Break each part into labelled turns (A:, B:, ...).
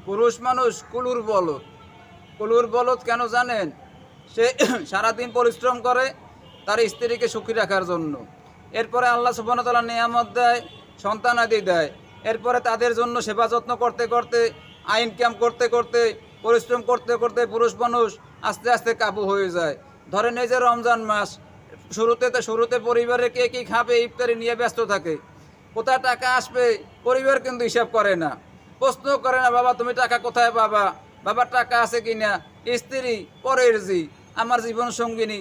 A: পুরুষ মানুষ কুলুর বলদ কেন জানেন? সে সারাদিন পরিশ্রম করে তার স্ত্রীকে সুখী রাখার জন্য। এরপরে আল্লাহ সুবহানাহু ওয়া তাআলা নিয়ামত দেয়, সন্তানাদি দেয়। এরপরে তাদের জন্য সেবা যত্ন করতে করতে, ইনকাম করতে করতে, পরিশ্রম করতে করতে পুরুষ মানুষ আস্তে আস্তে কাবু হয়ে যায়। ধরেন এই যে রমজান মাস, শুরুতে পরিবারে কে কী খাবে ইফতারি নিয়ে ব্যস্ত থাকে। কোথায় টাকা আসবে পরিবার কিন্তু হিসাব করে না, প্রশ্ন করে না, বাবা তুমি টাকা কোথায় পাবা, বাবার টাকা আছে কিনা। স্ত্রী পরের আমার জীবন সঙ্গিনী,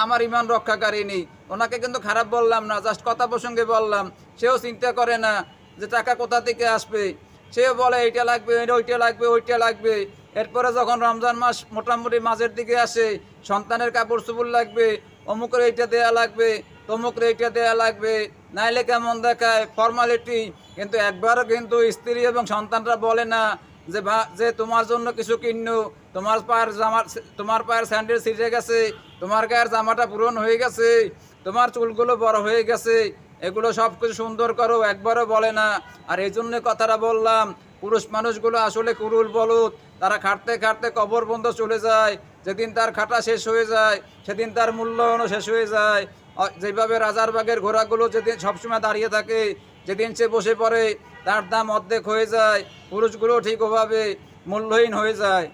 A: আমার ইমান রক্ষাকারিনী, ওনাকে কিন্তু খারাপ বললাম না, জাস্ট কথা প্রসঙ্গে বললাম। সেও চিন্তা করে না যে টাকা কোথা থেকে আসবে। সেও বলে এইটা লাগবে, ওইটা লাগবে। এরপরে যখন রমজান মাস মোটামুটি মাঝের দিকে আসে, সন্তানের কাপড় চোপড় লাগবে, অমুকের এইটা দেয়া লাগবে, তমুকের এইটা দেয়া লাগবে, নাইলে কেমন দেখায়, ফর্মালিটি। কিন্তু একবারও কিন্তু স্ত্রী এবং সন্তানরা বলে না যে তোমার জন্য কিছু কিনো, তোমার পায়ের স্যান্ডেল ছিঁড়ে গেছে, তোমার গায়ের জামাটা পূরণ হয়ে গেছে, তোমার চুলগুলো বড় হয়ে গেছে, এগুলো সব কিছু সুন্দর করো, একবারও বলে না। আর এই জন্য কথাটা বললাম, পুরুষ মানুষগুলো আসলে কুরুল বলদ। তারা খাটতে খাটতে কবর বন্ধ চলে যায়। যেদিন তার খাটা শেষ হয়ে যায় সেদিন তার মূল্যায়নও শেষ হয়ে যায়। যেভাবে রাজার বাগের ঘোড়াগুলো যেদিন সবসময় দাঁড়িয়ে থাকে, যেদিন সে বসে পড়ে তার দাম অর্ধেক হয়ে যায়, পুরুষগুলো ঠিক ওভাবে মূল্যহীন হয়ে যায়।